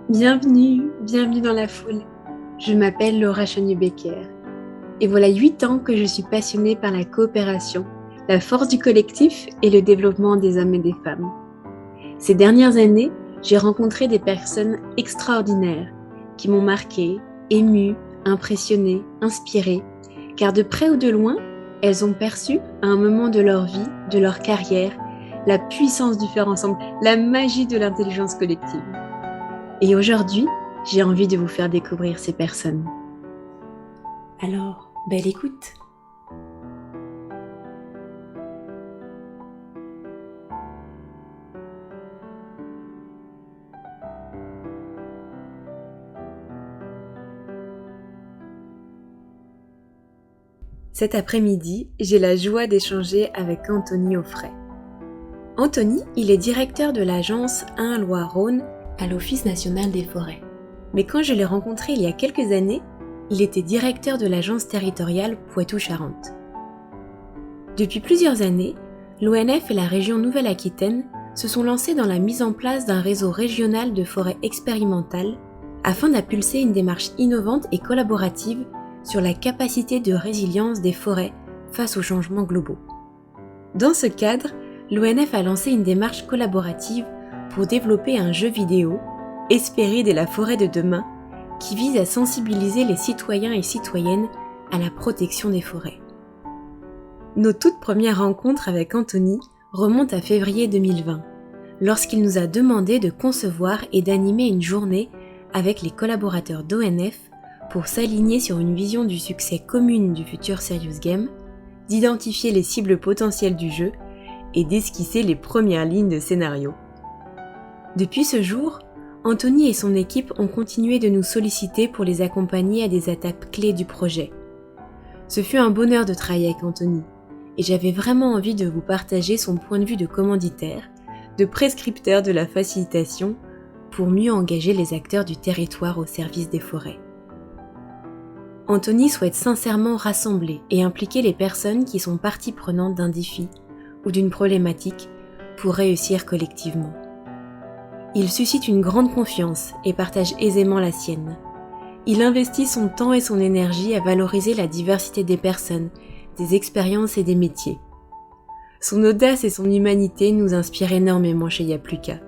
Bienvenue dans la foule. Je m'appelle Laura Chagnon-Becker et voilà 8 ans que je suis passionnée par la coopération, la force du collectif et le développement des hommes et des femmes. Ces dernières années, j'ai rencontré des personnes extraordinaires qui m'ont marquée, émue, impressionnée, inspirée, car de près ou de loin, elles ont perçu, à un moment de leur vie, de leur carrière, la puissance du faire ensemble, la magie de l'intelligence collective. Et aujourd'hui, j'ai envie de vous faire découvrir ces personnes. Alors, belle écoute. Cet après-midi, j'ai la joie d'échanger avec Anthony Offray. Anthony, il est directeur de l'agence 1 Loire-Rhône à l'Office national des forêts. Mais quand je l'ai rencontré il y a quelques années, il était directeur de l'agence territoriale Poitou-Charentes. Depuis plusieurs années, l'ONF et la région Nouvelle-Aquitaine se sont lancés dans la mise en place d'un réseau régional de forêts expérimentales afin d'impulser une démarche innovante et collaborative sur la capacité de résilience des forêts face aux changements globaux. Dans ce cadre, l'ONF a lancé une démarche collaborative pour développer un jeu vidéo, Hespéride et la forêt de demain, qui vise à sensibiliser les citoyens et citoyennes à la protection des forêts. Nos toutes premières rencontres avec Anthony remontent à février 2020, lorsqu'il nous a demandé de concevoir et d'animer une journée avec les collaborateurs d'ONF pour s'aligner sur une vision du succès commune du futur Serious Game, d'identifier les cibles potentielles du jeu et d'esquisser les premières lignes de scénario. Depuis ce jour, Anthony et son équipe ont continué de nous solliciter pour les accompagner à des étapes clés du projet. Ce fut un bonheur de travailler avec Anthony, et j'avais vraiment envie de vous partager son point de vue de commanditaire, de prescripteur de la facilitation, pour mieux engager les acteurs du territoire au service des forêts. Anthony souhaite sincèrement rassembler et impliquer les personnes qui sont parties prenantes d'un défi ou d'une problématique pour réussir collectivement. Il suscite une grande confiance et partage aisément la sienne. Il investit son temps et son énergie à valoriser la diversité des personnes, des expériences et des métiers. Son audace et son humanité nous inspirent énormément chez Yapluka.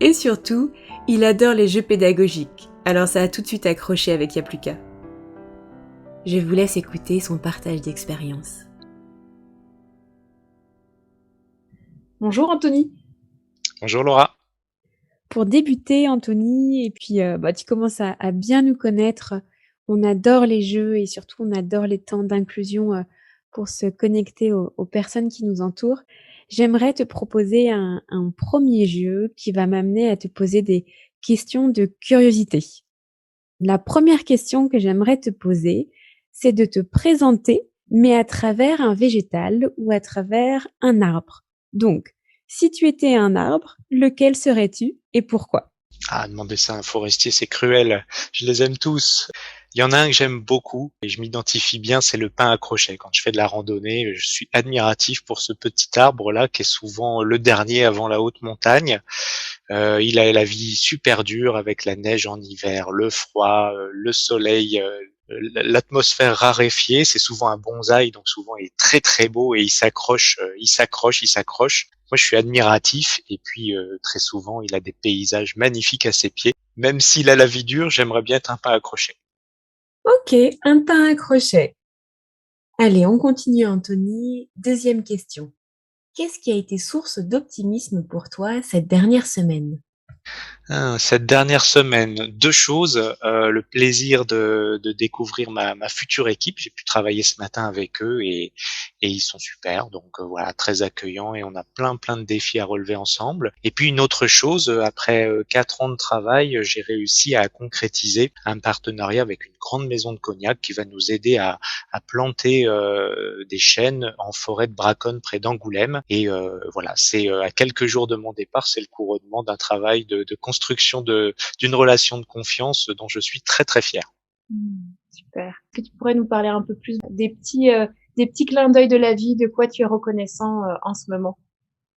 Et surtout, il adore les jeux pédagogiques, alors ça a tout de suite accroché avec Yapluka. Je vous laisse écouter son partage d'expérience. Bonjour Anthony. Bonjour Laura. Pour débuter Anthony, et puis tu commences à bien nous connaître, on adore les jeux et surtout on adore les temps d'inclusion pour se connecter aux personnes qui nous entourent. J'aimerais te proposer un premier jeu qui va m'amener à te poser des questions de curiosité. La première question que j'aimerais te poser, c'est de te présenter, mais à travers un végétal ou à travers un arbre. Donc, si tu étais un arbre, lequel serais-tu et pourquoi? Demander ça à un forestier, c'est cruel. Je les aime tous. Il y en a un que j'aime beaucoup et je m'identifie bien, c'est le pin à crochet. Quand je fais de la randonnée, je suis admiratif pour ce petit arbre-là qui est souvent le dernier avant la haute montagne. Il a la vie super dure avec la neige en hiver, le froid, le soleil, l'atmosphère raréfiée. C'est souvent un bonsaï, donc souvent il est très très beau et il s'accroche, il s'accroche, il s'accroche. Moi, je suis admiratif et puis très souvent, il a des paysages magnifiques à ses pieds. Même s'il a la vie dure, j'aimerais bien être un pin à crochet. Ok, un pain à crochet. Allez, on continue Anthony. Deuxième question. Qu'est-ce qui a été source d'optimisme pour toi cette dernière semaine? Cette dernière semaine, 2 choses. Le plaisir de découvrir ma future équipe. J'ai pu travailler ce matin avec eux et ils sont super. Donc voilà, très accueillants et on a plein de défis à relever ensemble. Et puis une autre chose, après 4 ans de travail, j'ai réussi à concrétiser un partenariat avec une grande maison de cognac qui va nous aider à planter des chênes en forêt de Braconne près d'Angoulême. Et voilà, c'est à quelques jours de mon départ, c'est le couronnement d'un travail de construction d'une relation de confiance dont je suis très très fier. Super. Est-ce que tu pourrais nous parler un peu plus des petits clins d'œil de la vie, de quoi tu es reconnaissant en ce moment?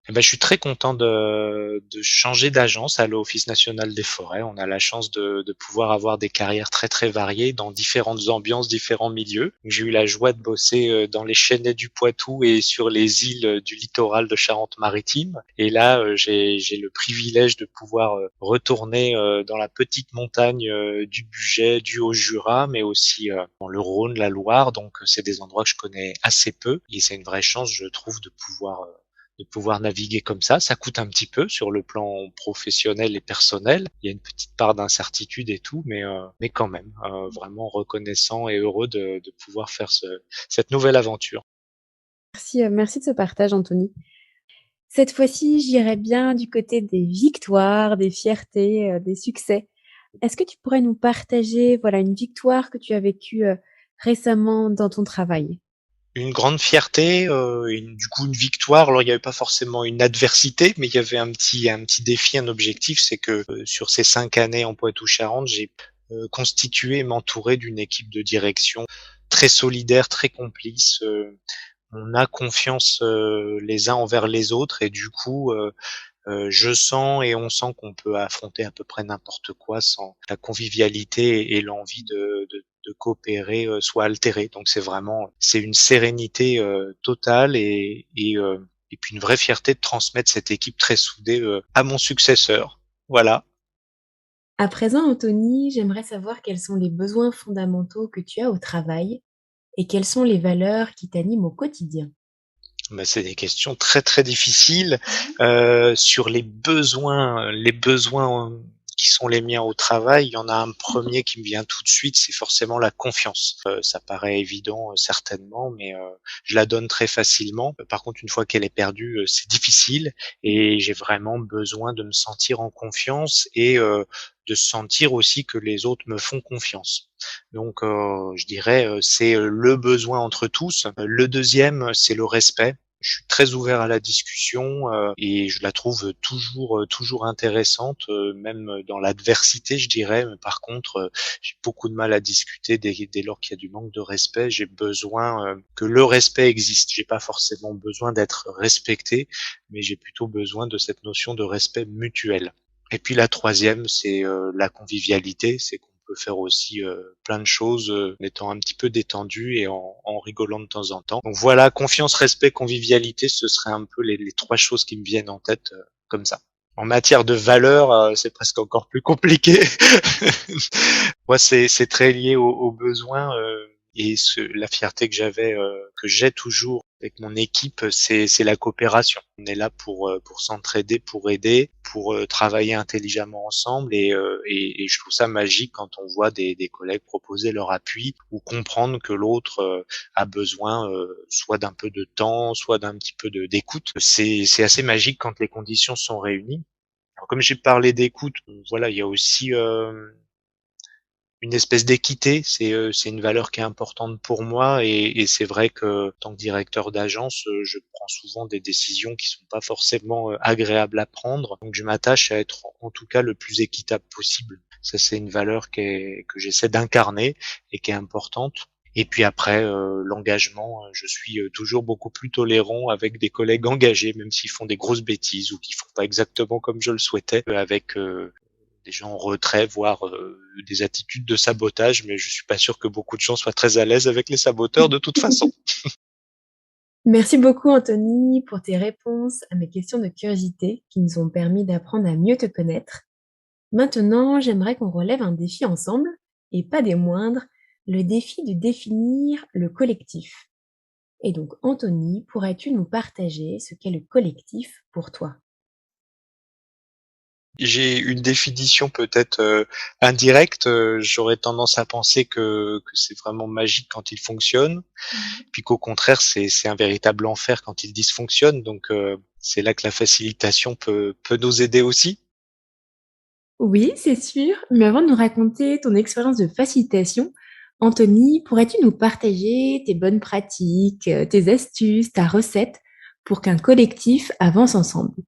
Eh ben, je suis très content de changer d'agence à l'Office national des forêts. On a la chance de pouvoir avoir des carrières très très variées dans différentes ambiances, différents milieux. J'ai eu la joie de bosser dans les Chênaies du Poitou et sur les îles du littoral de Charente-Maritime. Et là, j'ai le privilège de pouvoir retourner dans la petite montagne du Bugey, du Haut-Jura, mais aussi dans le Rhône, la Loire. Donc, c'est des endroits que je connais assez peu. Et c'est une vraie chance, je trouve, de pouvoir naviguer comme ça. Ça coûte un petit peu sur le plan professionnel et personnel. Il y a une petite part d'incertitude et tout, mais quand même, vraiment reconnaissant et heureux de pouvoir faire cette nouvelle aventure. Merci de ce partage, Anthony. Cette fois-ci, j'irai bien du côté des victoires, des fiertés, des succès. Est-ce que tu pourrais nous partager, voilà, une victoire que tu as vécue, récemment dans ton travail? Une grande fierté, du coup une victoire. Alors il n'y avait pas forcément une adversité, mais il y avait un petit défi, un objectif, c'est que sur ces 5 années en Poitou-Charentes, j'ai constitué et m'entouré d'une équipe de direction très solidaire, très complice. On a confiance les uns envers les autres et du coup, je sens et on sent qu'on peut affronter à peu près n'importe quoi sans la convivialité et l'envie de coopérer soit altérée. Donc c'est une sérénité totale et puis une vraie fierté de transmettre cette équipe très soudée à mon successeur. Voilà. À présent, Anthony, j'aimerais savoir quels sont les besoins fondamentaux que tu as au travail et quelles sont les valeurs qui t'animent au quotidien? Bah, c'est des questions très, très difficiles. Sur les besoins qui sont les miens au travail, il y en a un premier qui me vient tout de suite, c'est forcément la confiance. Ça paraît évident, certainement, mais je la donne très facilement. Par contre, une fois qu'elle est perdue, c'est difficile et j'ai vraiment besoin de me sentir en confiance et de sentir aussi que les autres me font confiance. Donc je dirais, c'est, le besoin entre tous. Le deuxième, c'est le respect. Je suis très ouvert à la discussion et je la trouve toujours intéressante, même dans l'adversité, je dirais. Mais par contre, j'ai beaucoup de mal à discuter dès lors qu'il y a du manque de respect. J'ai besoin que le respect existe. J'ai pas forcément besoin d'être respecté, mais j'ai plutôt besoin de cette notion de respect mutuel. Et puis la troisième, c'est la convivialité. C'est qu'on peut faire aussi plein de choses en étant un petit peu détendu et en rigolant de temps en temps. Donc voilà, confiance, respect, convivialité, ce seraient un peu les trois choses qui me viennent en tête comme ça. En matière de valeur, c'est presque encore plus compliqué. Moi, c'est très lié aux besoins et la fierté que j'ai toujours avec mon équipe, c'est la coopération. On est là pour s'entraider, pour aider, pour travailler intelligemment ensemble et je trouve ça magique quand on voit des collègues proposer leur appui ou comprendre que l'autre a besoin soit d'un peu de temps, soit d'un petit peu d'écoute. C'est assez magique quand les conditions sont réunies. Alors, comme j'ai parlé d'écoute, voilà, il y a aussi une espèce d'équité, c'est une valeur qui est importante pour moi et c'est vrai que en tant que directeur d'agence, je prends souvent des décisions qui sont pas forcément agréables à prendre. Donc je m'attache à être en tout cas le plus équitable possible. Ça c'est une valeur que j'essaie d'incarner et qui est importante. Et puis après, l'engagement, je suis toujours beaucoup plus tolérant avec des collègues engagés, même s'ils font des grosses bêtises ou qu'ils font pas exactement comme je le souhaitais, avec des gens en retrait, voire des attitudes de sabotage, mais je suis pas sûr que beaucoup de gens soient très à l'aise avec les saboteurs de toute façon. Merci beaucoup, Anthony, pour tes réponses à mes questions de curiosité qui nous ont permis d'apprendre à mieux te connaître. Maintenant, j'aimerais qu'on relève un défi ensemble, et pas des moindres, le défi de définir le collectif. Et donc, Anthony, pourrais-tu nous partager ce qu'est le collectif pour toi? J'ai une définition peut-être indirecte. J'aurais tendance à penser que c'est vraiment magique quand il fonctionne, puis qu'au contraire c'est un véritable enfer quand il dysfonctionne. Donc c'est là que la facilitation peut nous aider aussi. Oui, c'est sûr, mais avant de nous raconter ton expérience de facilitation, Anthony, pourrais-tu nous partager tes bonnes pratiques, tes astuces, ta recette pour qu'un collectif avance ensemble?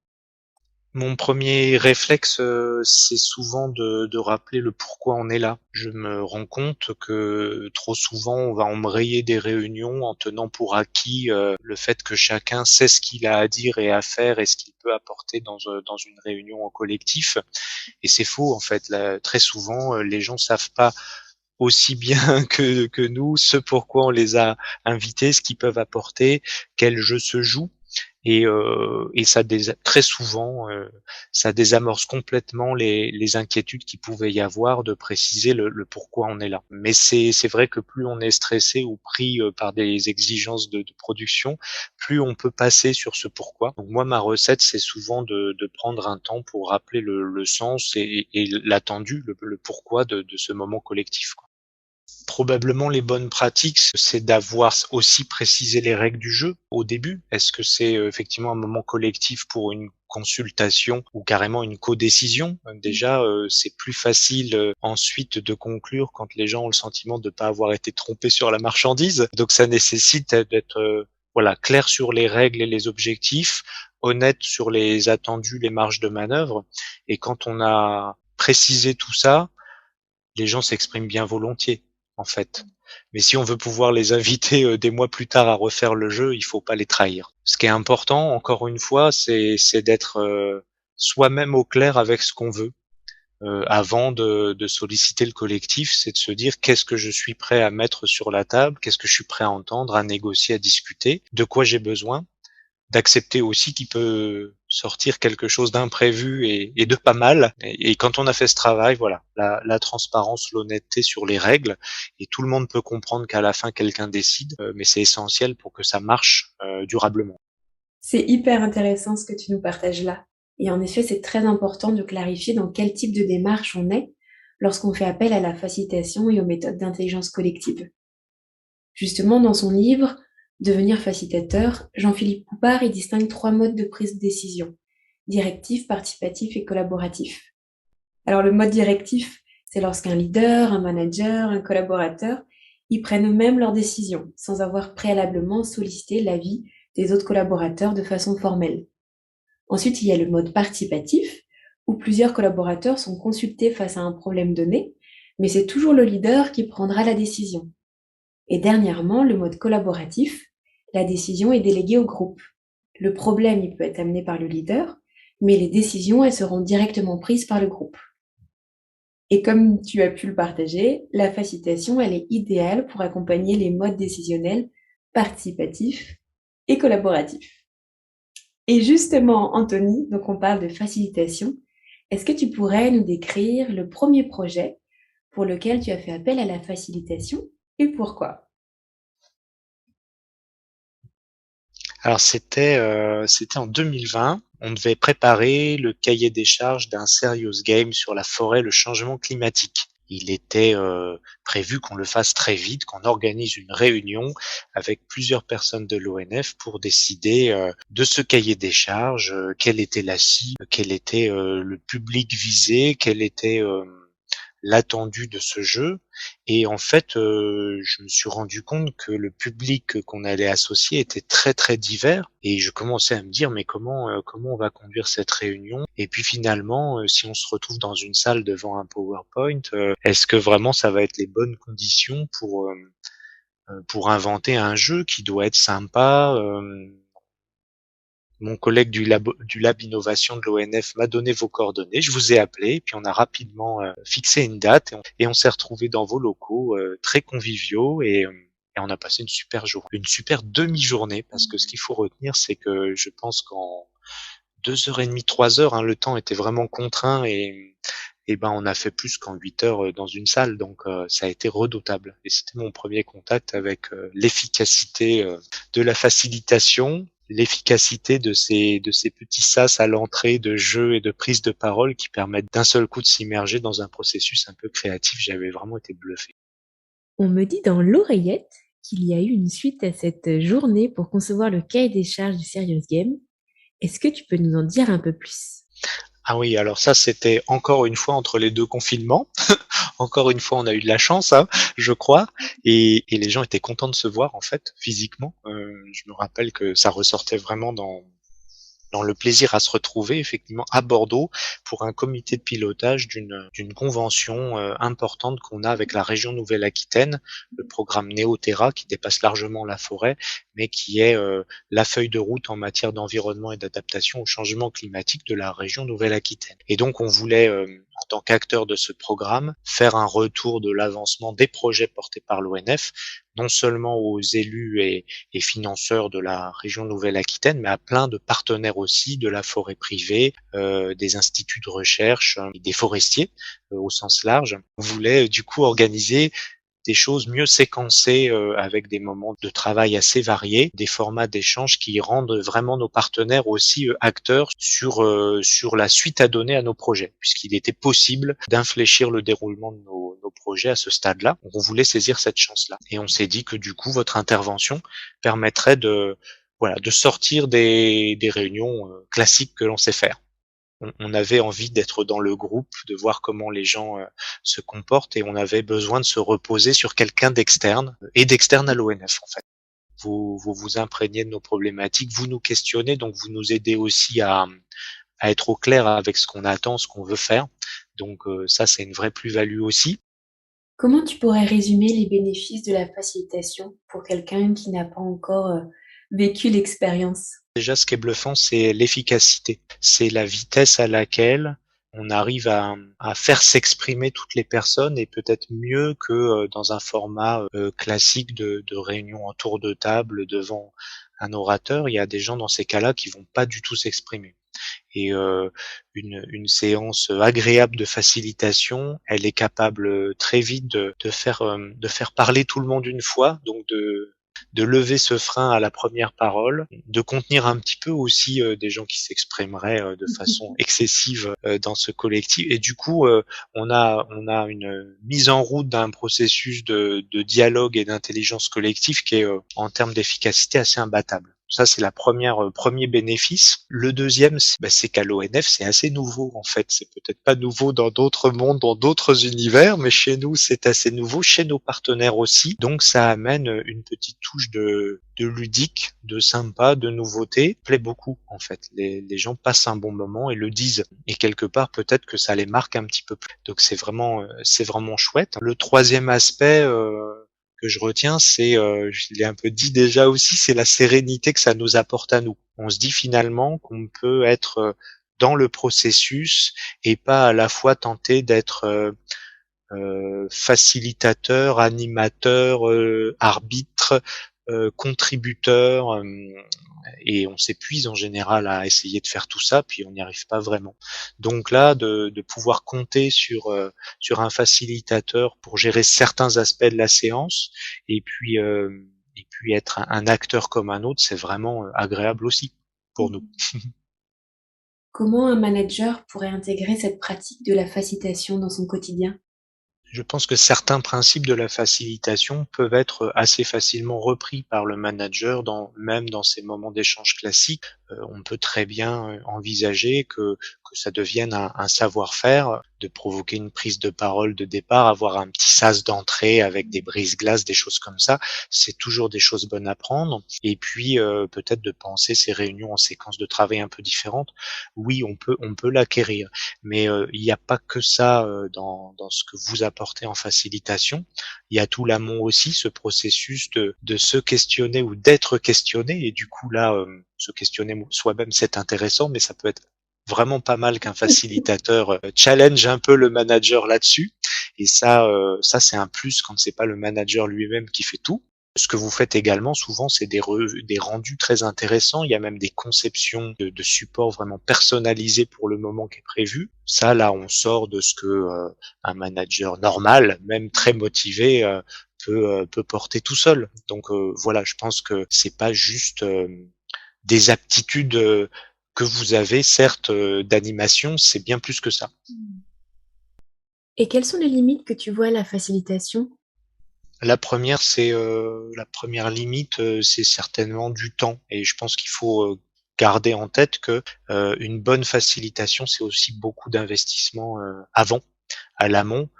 Mon premier réflexe, c'est souvent de rappeler le pourquoi on est là. Je me rends compte que trop souvent, on va embrayer des réunions en tenant pour acquis, le fait que chacun sait ce qu'il a à dire et à faire et ce qu'il peut apporter dans une réunion en collectif, et c'est faux en fait. Là, très souvent, les gens savent pas aussi bien que nous ce pourquoi on les a invités, ce qu'ils peuvent apporter, quel jeu se joue. Et ça très souvent, ça désamorce complètement les inquiétudes qu'il pouvait y avoir de préciser le pourquoi on est là. Mais c'est vrai que plus on est stressé ou pris, par des exigences de production, plus on peut passer sur ce pourquoi. Donc moi, ma recette, c'est souvent de prendre un temps pour rappeler le sens et l'attendu, le pourquoi de ce moment collectif, quoi. Probablement les bonnes pratiques, c'est d'avoir aussi précisé les règles du jeu au début. Est-ce que c'est, effectivement un moment collectif pour une consultation ou carrément une codécision? Déjà, c'est plus facile, ensuite de conclure quand les gens ont le sentiment de ne pas avoir été trompés sur la marchandise. Donc ça nécessite d'être, voilà, clair sur les règles et les objectifs, honnête sur les attendus, les marges de manœuvre, et quand on a précisé tout ça, les gens s'expriment bien volontiers, en fait. Mais si on veut pouvoir les inviter, des mois plus tard à refaire le jeu, il faut pas les trahir. Ce qui est important, encore une fois, c'est d'être, soi-même au clair avec ce qu'on veut, avant de solliciter le collectif. C'est de se dire: «Qu'est-ce que je suis prêt à mettre sur la table? Qu'est-ce que je suis prêt à entendre, à négocier, à discuter? De quoi j'ai besoin?» D'accepter aussi qu'il peut sortir quelque chose d'imprévu et de pas mal. Et quand on a fait ce travail, voilà, la transparence, l'honnêteté sur les règles, et tout le monde peut comprendre qu'à la fin quelqu'un décide, mais c'est essentiel pour que ça marche durablement. C'est hyper intéressant ce que tu nous partages là. Et en effet, c'est très important de clarifier dans quel type de démarche on est lorsqu'on fait appel à la facilitation et aux méthodes d'intelligence collective. Justement, dans son livre Devenir facilitateur, Jean-Philippe Poupart y distingue 3 modes de prise de décision: directif, participatif et collaboratif. Alors le mode directif, c'est lorsqu'un leader, un manager, un collaborateur, ils prennent eux-mêmes leurs décisions, sans avoir préalablement sollicité l'avis des autres collaborateurs de façon formelle. Ensuite, il y a le mode participatif, où plusieurs collaborateurs sont consultés face à un problème donné, mais c'est toujours le leader qui prendra la décision. Et dernièrement, le mode collaboratif, la décision est déléguée au groupe. Le problème, il peut être amené par le leader, mais les décisions, elles seront directement prises par le groupe. Et comme tu as pu le partager, la facilitation, elle est idéale pour accompagner les modes décisionnels participatifs et collaboratifs. Et justement, Anthony, donc on parle de facilitation, est-ce que tu pourrais nous décrire le premier projet pour lequel tu as fait appel à la facilitation et pourquoi? Alors c'était en 2020. On devait préparer le cahier des charges d'un serious game sur la forêt, le changement climatique. Il était, prévu qu'on le fasse très vite, qu'on organise une réunion avec plusieurs personnes de l'ONF pour décider, de ce cahier des charges, quelle était la cible, quel était, le public visé, quel était, l'attendu de ce jeu. Et en fait, je me suis rendu compte que le public qu'on allait associer était très, très divers, et je commençais à me dire: «Mais comment on va conduire cette réunion? Et puis finalement, si on se retrouve dans une salle devant un PowerPoint, est-ce que vraiment ça va être les bonnes conditions pour inventer un jeu qui doit être sympa?» Mon collègue du lab innovation de l'ONF m'a donné vos coordonnées, je vous ai appelé, puis on a rapidement, fixé une date, et on s'est retrouvés dans vos locaux, très conviviaux, et on a passé une super demi-journée, parce que ce qu'il faut retenir, c'est que je pense qu'en 2 heures et demie, 3 heures, hein, le temps était vraiment contraint, et ben, on a fait plus qu'en 8 heures, dans une salle, donc ça a été redoutable, et c'était mon premier contact avec, l'efficacité, de la facilitation, l'efficacité de ces petits sas à l'entrée de jeux et de prise de parole qui permettent d'un seul coup de s'immerger dans un processus un peu créatif. J'avais vraiment été bluffé. On me dit dans l'oreillette qu'il y a eu une suite à cette journée pour concevoir le cahier des charges du Serious Game. Est-ce que tu peux nous en dire un peu plus? Ah oui, alors ça, c'était encore une fois entre les 2 confinements. Encore une fois, on a eu de la chance, hein, je crois, et les gens étaient contents de se voir, en fait, physiquement. Je me rappelle que ça ressortait vraiment dans le plaisir à se retrouver effectivement à Bordeaux pour un comité de pilotage d'une convention importante qu'on a avec la région Nouvelle-Aquitaine, le programme Néoterra qui dépasse largement la forêt, mais qui est la feuille de route en matière d'environnement et d'adaptation au changement climatique de la région Nouvelle-Aquitaine. Et donc on voulait, en tant qu'acteur de ce programme, faire un retour de l'avancement des projets portés par l'ONF, non seulement aux élus et financeurs de la région Nouvelle-Aquitaine, mais à plein de partenaires aussi de la forêt privée, des instituts de recherche, des forestiers au sens large. On voulait du coup organiser des choses mieux séquencées avec des moments de travail assez variés, des formats d'échange qui rendent vraiment nos partenaires aussi acteurs sur la suite à donner à nos projets, puisqu'il était possible d'infléchir le déroulement de nos projets à ce stade-là. Donc on voulait saisir cette chance-là. Et on s'est dit que du coup, votre intervention permettrait de sortir des réunions classiques que l'on sait faire. On avait envie d'être dans le groupe, de voir comment les gens se comportent et on avait besoin de se reposer sur quelqu'un d'externe et d'externe à l'ONF en fait. Vous imprégnez de nos problématiques, vous nous questionnez, donc vous nous aidez aussi à être au clair avec ce qu'on attend, ce qu'on veut faire. Donc ça, c'est une vraie plus-value aussi. Comment tu pourrais résumer les bénéfices de la facilitation pour quelqu'un qui n'a pas encore vécu l'expérience? Déjà, ce qui est bluffant, c'est l'efficacité. C'est la vitesse à laquelle on arrive à faire s'exprimer toutes les personnes et peut-être mieux que dans un format classique de réunion en tour de table devant un orateur. Il y a des gens dans ces cas-là qui vont pas du tout s'exprimer. Et une séance agréable de facilitation, elle est capable très vite de faire parler tout le monde une fois, donc de lever ce frein à la première parole, de contenir un petit peu aussi des gens qui s'exprimeraient de façon excessive dans ce collectif. Et du coup, on a une mise en route d'un processus de dialogue et d'intelligence collective qui est en termes d'efficacité assez imbattable. Ça, c'est premier bénéfice. Le deuxième, c'est qu'à l'ONF, c'est assez nouveau, en fait. C'est peut-être pas nouveau dans d'autres mondes, dans d'autres univers, mais chez nous, c'est assez nouveau, chez nos partenaires aussi. Donc, ça amène une petite touche de ludique, de sympa, de nouveauté. Plaît beaucoup, en fait. Les gens passent un bon moment et le disent. Et quelque part, peut-être que ça les marque un petit peu plus. Donc, c'est vraiment chouette. Le troisième aspect, que je retiens, je l'ai un peu dit déjà aussi, c'est la sérénité que ça nous apporte à nous. On se dit finalement qu'on peut être dans le processus et pas à la fois tenter d'être facilitateur, animateur, arbitre, contributeur, et on s'épuise en général à essayer de faire tout ça, puis on n'y arrive pas vraiment. Donc là, de pouvoir compter sur un facilitateur pour gérer certains aspects de la séance, et puis être un acteur comme un autre, c'est vraiment agréable aussi pour nous. Comment un manager pourrait intégrer cette pratique de la facilitation dans son quotidien? Je pense que certains principes de la facilitation peuvent être assez facilement repris par le manager même dans ces moments d'échange classiques. On peut très bien envisager que ça devienne un savoir-faire, de provoquer une prise de parole de départ, avoir un petit sas d'entrée avec des brise-glaces, des choses comme ça. C'est toujours des choses bonnes à prendre. Et puis peut-être de penser ces réunions en séquences de travail un peu différentes. Oui, on peut l'acquérir. Mais il n'y a pas que ça dans ce que vous apportez en facilitation. Il y a tout l'amont aussi, ce processus de se questionner ou d'être questionné. Et du coup là, se questionner soi-même, c'est intéressant, mais ça peut être vraiment pas mal qu'un facilitateur challenge un peu le manager là-dessus. Et ça c'est un plus quand c'est pas le manager lui-même qui fait tout. Ce que vous faites également souvent, c'est des rendus très intéressants. Il y a même des conceptions de supports vraiment personnalisés pour le moment qui est prévu. Ça, là, on sort de ce que un manager normal, même très motivé, peut porter tout seul. Donc voilà, je pense que c'est pas juste des aptitudes que vous avez, certes, d'animation, c'est bien plus que ça. Et quelles sont les limites que tu vois à la facilitation? La première limite, c'est certainement du temps et je pense qu'il faut garder en tête que une bonne facilitation, c'est aussi beaucoup d'investissement avant, à l'amont,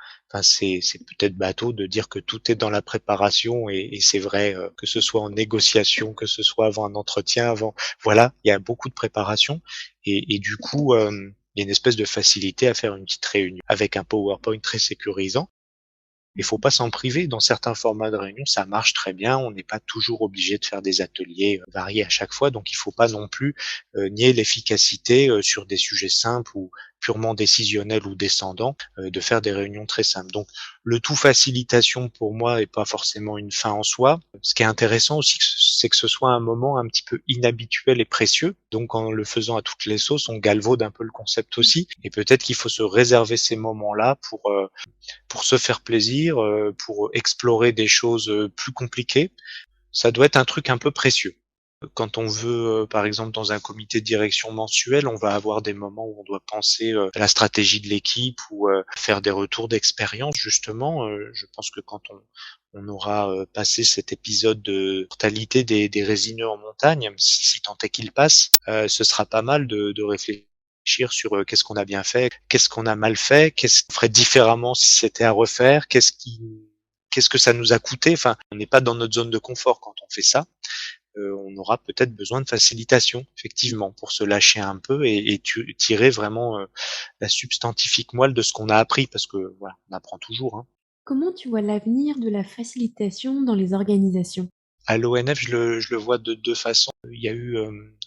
c'est peut-être bateau de dire que tout est dans la préparation et c'est vrai, que ce soit en négociation, que ce soit avant un entretien, avant voilà, il y a beaucoup de préparation et du coup, il y a une espèce de facilité à faire une petite réunion avec un PowerPoint très sécurisant. Il faut pas s'en priver. Dans certains formats de réunion, ça marche très bien. On n'est pas toujours obligé de faire des ateliers variés à chaque fois. Donc, il faut pas non plus nier l'efficacité sur des sujets simples ou purement décisionnels ou descendants, de faire des réunions très simples. Donc, le tout facilitation pour moi est pas forcément une fin en soi. Ce qui est intéressant aussi, c'est que ce soit un moment un petit peu inhabituel et précieux. Donc, en le faisant à toutes les sauces, on galvaude un peu le concept aussi. Et peut-être qu'il faut se réserver ces moments-là pour se faire plaisir, pour explorer des choses plus compliquées. Ça doit être un truc un peu précieux. Quand on veut, par exemple, dans un comité de direction mensuel, on va avoir des moments où on doit penser à la stratégie de l'équipe ou faire des retours d'expérience, justement. Je pense que quand on aura passé cet épisode de mortalité des résineux en montagne, si tant est qu'il passe, ce sera pas mal de réfléchir sur qu'est-ce qu'on a bien fait, qu'est-ce qu'on a mal fait, qu'est-ce qu'on ferait différemment si c'était à refaire, qu'est-ce que ça nous a coûté. Enfin, on n'est pas dans notre zone de confort quand on fait ça. On aura peut-être besoin de facilitation, effectivement, pour se lâcher un peu et tirer vraiment la substantifique moelle de ce qu'on a appris, parce que voilà, on apprend toujours, hein. Comment tu vois l'avenir de la facilitation dans les organisations? À l'ONF, je le vois de 2 façons. Il y a eu,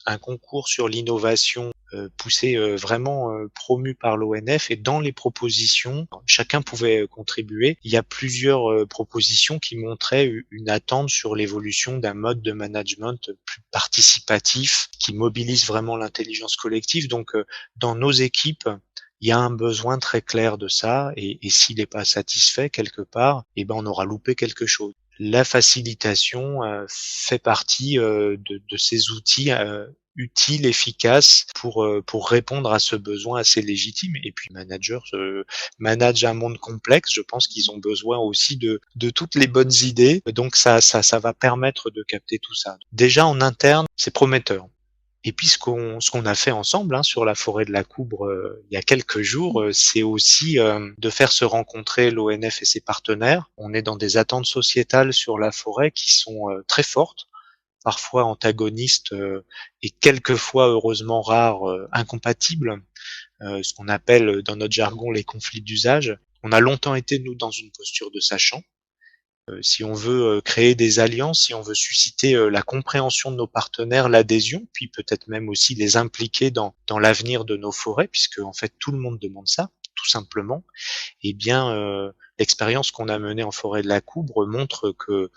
un concours sur l'innovation, poussé, vraiment, promu par l'ONF et dans les propositions, chacun pouvait, contribuer. Il y a plusieurs, propositions qui montraient une attente sur l'évolution d'un mode de management plus participatif, qui mobilise vraiment l'intelligence collective. Donc, dans nos équipes, il y a un besoin très clair de ça et s'il n'est pas satisfait quelque part, eh ben, on aura loupé quelque chose. La facilitation fait partie de ces outils utiles, efficaces pour répondre à ce besoin assez légitime. Et puis managers managent un monde complexe. Je pense qu'ils ont besoin aussi de toutes les bonnes idées. Donc ça va permettre de capter tout ça. Déjà en interne, c'est prometteur. Et puis ce qu'on a fait ensemble, hein, sur la forêt de la Coubre il y a quelques jours, c'est aussi de faire se rencontrer l'ONF et ses partenaires. On est dans des attentes sociétales sur la forêt qui sont très fortes, parfois antagonistes et quelquefois heureusement rares, incompatibles, ce qu'on appelle dans notre jargon les conflits d'usage. On a longtemps été, nous, dans une posture de sachant. Si on veut créer des alliances, si on veut susciter la compréhension de nos partenaires, l'adhésion, puis peut-être même aussi les impliquer dans l'avenir de nos forêts, puisque en fait tout le monde demande ça, tout simplement, eh bien l'expérience qu'on a menée en forêt de la Coubre montre que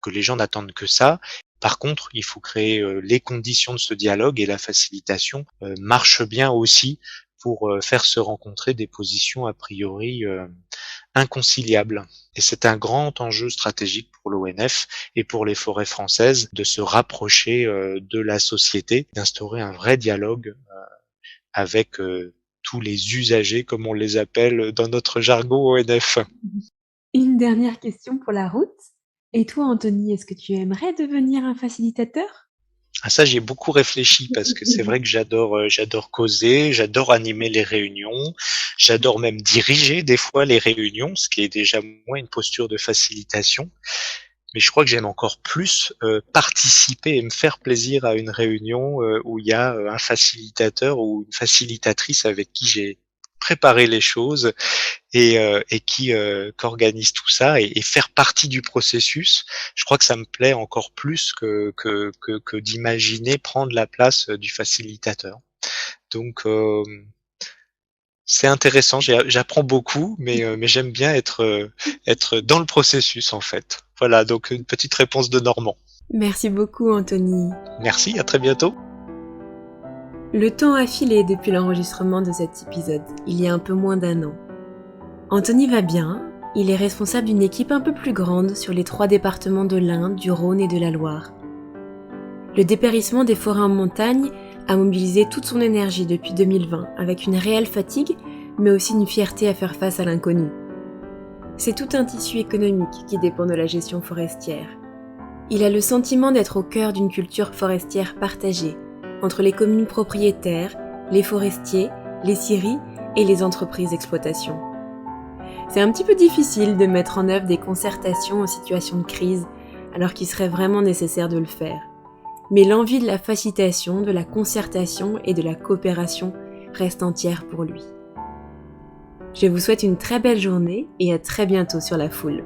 les gens n'attendent que ça. Par contre, il faut créer les conditions de ce dialogue et la facilitation marche bien aussi pour faire se rencontrer des positions a priori inconciliables. Et c'est un grand enjeu stratégique pour l'ONF et pour les forêts françaises de se rapprocher de la société, d'instaurer un vrai dialogue avec tous les usagers, comme on les appelle dans notre jargon ONF. Une dernière question pour la route. Et toi, Anthony, est-ce que tu aimerais devenir un facilitateur? Ah ça, j'y ai beaucoup réfléchi parce que c'est vrai que j'adore causer, j'adore animer les réunions, j'adore même diriger des fois les réunions, ce qui est déjà moins une posture de facilitation. Mais je crois que j'aime encore plus participer et me faire plaisir à une réunion où il y a un facilitateur ou une facilitatrice avec qui j'ai préparé les choses et qui qu'organise tout ça et faire partie du processus. Je crois que ça me plaît encore plus que d'imaginer prendre la place du facilitateur. Donc c'est intéressant, j'apprends beaucoup, mais j'aime bien être dans le processus en fait. Voilà, donc une petite réponse de Normand. Merci beaucoup, Anthony. Merci, à très bientôt. Le temps a filé depuis l'enregistrement de cet épisode, il y a un peu moins d'1 an. Anthony va bien, il est responsable d'une équipe un peu plus grande sur les 3 départements de l'Ain, du Rhône et de la Loire. Le dépérissement des forêts en montagne a mobilisé toute son énergie depuis 2020, avec une réelle fatigue, mais aussi une fierté à faire face à l'inconnu. C'est tout un tissu économique qui dépend de la gestion forestière. Il a le sentiment d'être au cœur d'une culture forestière partagée, entre les communes propriétaires, les forestiers, les scieries et les entreprises d'exploitation. C'est un petit peu difficile de mettre en œuvre des concertations en situation de crise, alors qu'il serait vraiment nécessaire de le faire. Mais l'envie de la facilitation, de la concertation et de la coopération reste entière pour lui. Je vous souhaite une très belle journée et à très bientôt sur La Foule.